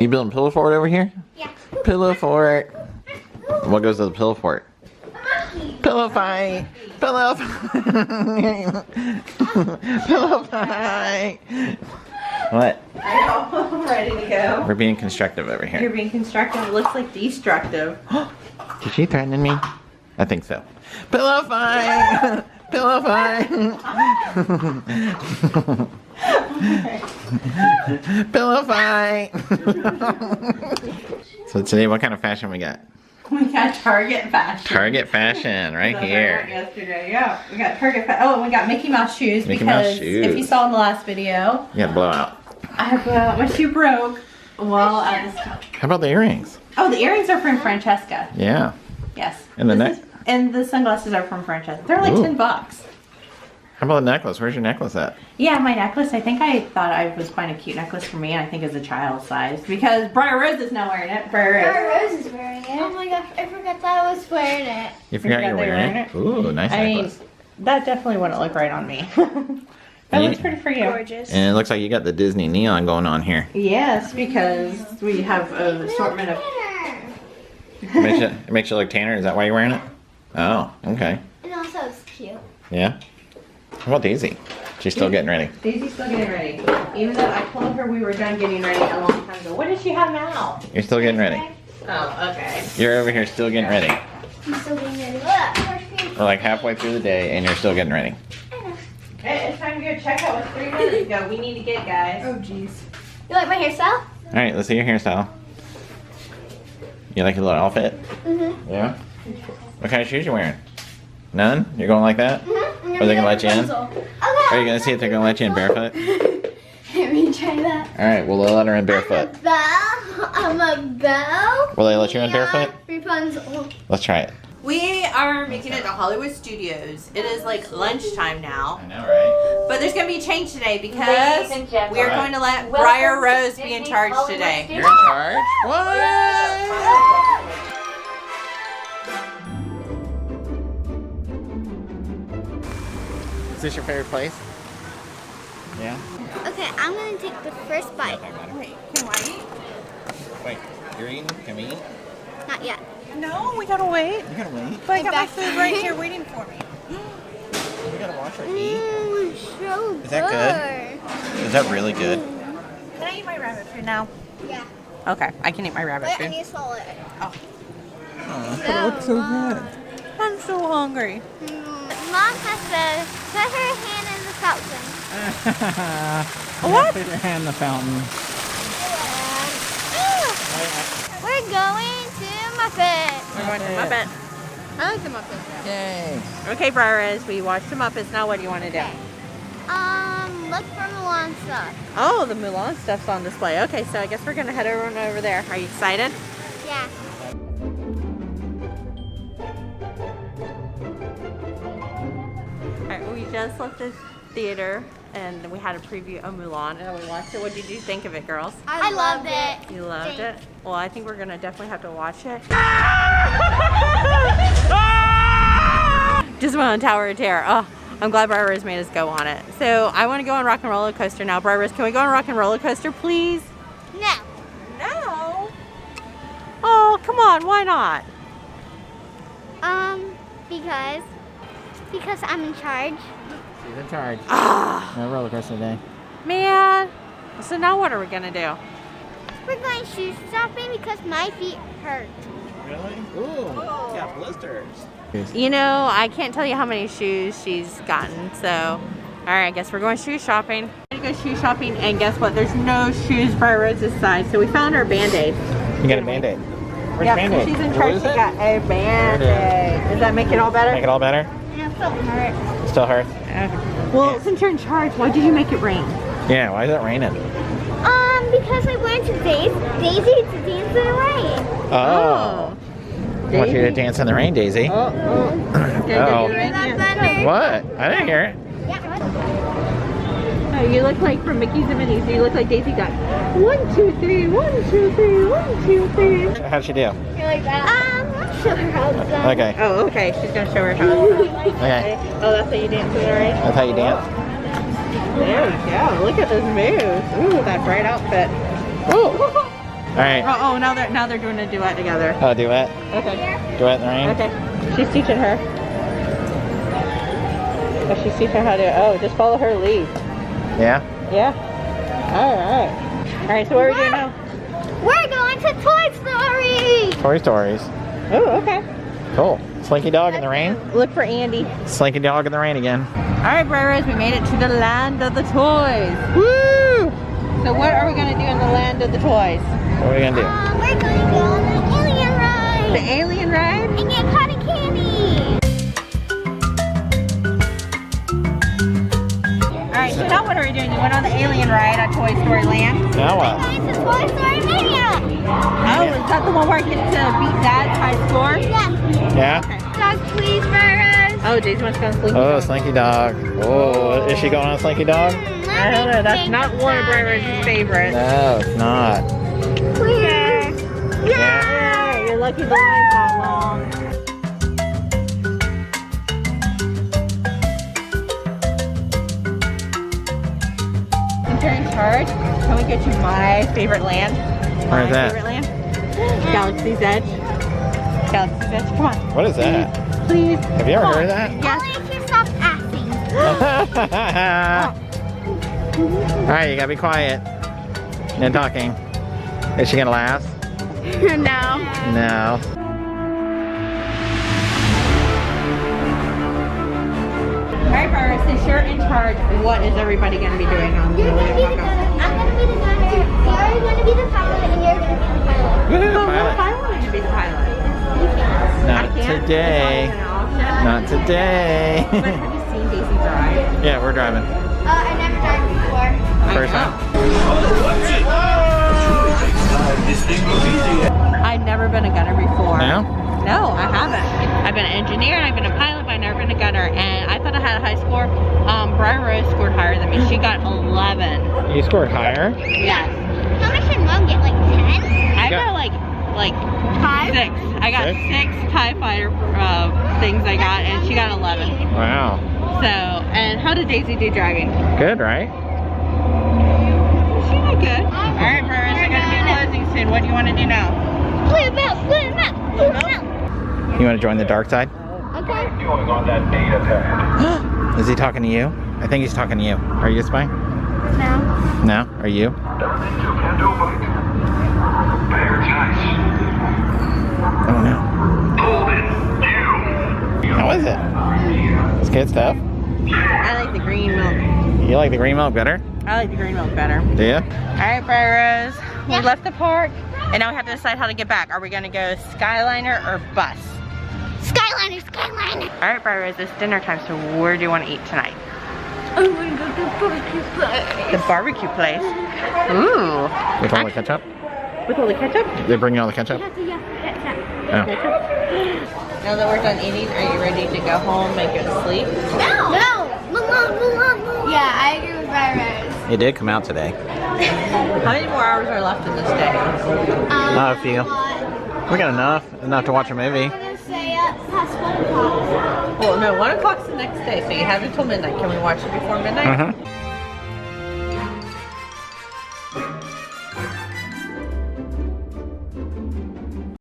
You building a pillow fort over here? Yeah. Pillow fort. What goes to the pillow fort? Pillow fight. Pillow fight. Pillow fight. What? I know. I'm ready to go. We're being constructive over here. You're being constructive. It looks like destructive. Is she threatening me? I think so. Pillow fight. Pillow fight. Pillow fight. So today, what kind of fashion we got? We got Target fashion. Target fashion, right That's here. what I got yesterday, yeah. We got Target fashion. Oh, and we got Mickey Mouse shoes Mickey Mouse because shoes. if you saw in the last video, You got blowout. I have my shoe broke while at this time. How about the earrings? Oh, the earrings are from Francesca. Yeah. Yes. And the This is- and the sunglasses are from Francesca. They're like Ooh. $10. How about the necklace? Where's your necklace at? Yeah, my necklace. I think I thought I was buying a cute necklace for me. I think as a child size because Briar Rose is now wearing it. Briar Rose is wearing it. Oh my gosh, I forgot that I was wearing it. You forgot forgot you're they were wearing in it? Ooh, nice I mean, necklace. that definitely wouldn't look right on me. That looks pretty for you. Gorgeous. And it looks like you got the Disney neon going on here. Yes, because we have an assortment of. It makes you look tanner. Is that why you're wearing it? Oh, okay. And also it's cute. Yeah. How about Daisy? She's still getting ready. Daisy's still getting ready. Even though I told her we were done getting ready a long time ago. What does she have now? You're still getting ready. Oh, okay. You're over here still getting ready. I'm still getting ready. Look, We're like halfway through the day and you're still getting ready. Hey, it's time to go check out what 3 minutes ago we need to get, guys. Oh jeez. You like my hairstyle? All right, let's see your hairstyle. You like your little outfit? Mm-hmm. Yeah. What kind of shoes you wearing? None? You're going like that? Mm-hmm. Are they gonna let you in? Okay. Are you gonna see if they're gonna let you in barefoot? Let me try that. All right, well, they'll let her in barefoot. I'm a belle. Will they let you in barefoot? Rapunzel. Let's try it. We are making it to Hollywood Studios. It is like lunchtime now. I know, right? But there's going to be a change today because Ladies and gentlemen, we are going to let Briar Rose be in charge today. You're in charge? What? Is this your favorite place? Yeah? Okay, I'm gonna take the first bite. Wait, can I eat? Wait, you're eating? Can we eat? Not yet. No, we gotta wait. You gotta wait. But I got my back. food right here waiting for me. You gotta watch her eat. Mmm, so Is that good? Is that really good? Can I eat my rabbit food now? Yeah. Okay, I can eat my rabbit But I food. need to swallow it. Oh, it looks so good. I'm so hungry. Mom has to put her hand in the fountain. What? Put your hand in the fountain. We're going to Muppet. We're going to Muppet. I like the Muppet. Yay. Okay, Briar Rose, we watched the Muppets. Now what do you want to do? Look for Mulan stuff. Oh, the Mulan stuff's on display. Okay, so I guess we're gonna head over there. Are you excited? Yeah. Alright, we just left the theater and we had a preview of Mulan and we watched it. What did you think of it, girls? I loved it. You loved it? Well, I think we're gonna definitely have to watch it. Just went on Tower of Terror. Oh, I'm glad Briar Rose made us go on it. So I want to go on Rock and Roller Coaster now. Briar Rose, can we go on Rock and Roller Coaster, please? No. No. Oh, come on. Why not? Because I'm in charge. She's in charge. Ah, No roller coaster today. man. So now what are we gonna do? We're going shoe shopping because my feet hurt. Really? Ooh, it's got blisters. You know, I can't tell you how many shoes she's gotten, so all right, I guess we're going shoe shopping. We're gonna go shoe shopping, and guess what? There's no shoes Briar Rose's size, so we found her Band-Aid. You got a Band-Aid. Where's Yeah, Band-Aid? she's in What charge. is She it? got a Band-Aid. Does that make it all better? Make it all better? And it still hurt. It still hurts? Well, since you're in charge, why did you make it rain? Yeah, why is it raining? Because I went to Daisy to dance in the rain. Oh. I want you to dance in the rain, Daisy. Oh. Uh-oh. Hear that better? What? I didn't hear it. Yeah. Oh, you look like from Mickey's and Minnie's. You look like Daisy got 1, 2, 3, 1, 2, 3, 1, 2, 3. How'd she do? You're like that. I'll show her how it's done. Okay. Oh, okay. She's gonna show her how. Okay. Oh, that's how you dance in the rain. That's how you dance? There we go. Look at those moves. Ooh, that bright outfit. Ooh. right. Oh, now they're doing a duet together. Oh, duet. Okay. Duet in the rain. Okay. She's teaching her. Oh, she's teaching her how to. Oh, just follow her lead. Yeah. Yeah. All right. All right. So what are we doing now? We're going to Toy Story. Toy Stories. Oh, okay. Cool. Slinky Dog in the rain. Look for Andy. Slinky Dog in the rain again. All right, Briar Rose, we made it to the land of the toys. Woo! So what are we gonna do in the land of the toys? What are we gonna do? We're going to go on the alien ride. The alien ride? And get cotton candy. All right. So now what are we doing? You went on the alien ride at Toy Story Land. Now what? We're going to Toy Story Mania. Oh, is that the one where I get to beat Dad's high score? Yeah. Yeah? Dog, please, Briar Rose. Oh, Daisy wants to go on Slinky Oh, Dog. Slinky Dog. Oh, is she going on Slinky Dog? I don't know. That's not one of Briar Rose's favorites. No, it's not. Please. Yeah. You're lucky the line's not long. Since you're in charge, can we get you my favorite land? Where's that? Favorite land? Galaxy's Edge. Galaxy's Edge. Come on. What is that? Please. Have you ever heard of that? Yes. Only if you stop acting. Alright, you gotta be quiet. No talking. Is she gonna laugh? No. No. Alright, Briar, since you're in charge, what is everybody going to be doing on the You're going to be the gunner. I'm going to be the gunner. You're going to be the pilot, and you're going to be the pilot. Woohoo, What if pilot. I wanted to be the pilot? You can. Not I can't? today. Is that an option? Not today. But have you seen Daisy drive? Yeah, we're driving. I never tried before. First I time. know. I've never been a gunner before. No? No, I haven't. I've been an engineer and I've been a pilot, but I've never been a gunner. And I thought I had a high score. Briar Rose scored higher than me. She got 11. You scored higher? Yes. How much did Mom get? Like 10? I got- got like 5? 6. I got Six? 6 TIE Fighter things I got, and she got 11. Wow. So, and how did Daisy do driving? Good, right? She did good. Alright, Briar, we're going to be closing soon. What do you want to do now? Blue belt, blue belt, blue belt. You want to join the dark side? Okay. Doing on that data pad. Is he talking to you? I think he's talking to you. Are you a spy? No. No? Are you? Everything you can do, but bear tight. Oh no. Golden, you. How is it? It's good stuff. I like the green milk. You like the green milk better? I like the green milk better. Do you? Alright, Briar Rose. We Yeah. left the park, and now we have to decide how to get back. Are we going to go Skyliner or bus? Skyliner, Skyliner. Alright, Briar Rose, it's dinner time, so where do you want to eat tonight? I want to go to the barbecue place. The barbecue place. Ooh. With all the ketchup? With all the ketchup? They bring you all the ketchup? Yeah, Oh. Now that we're done eating, are you ready to go home and go to sleep? No. No. Yeah, I agree with Briar Rose. It did come out today. How many more hours are left in this day? A few. We got enough to watch a movie. I'm going to stay up past 1 o'clock. Well, no, 1 o'clock's the next day, so you have until midnight. Can we watch it before midnight? Mm-hmm.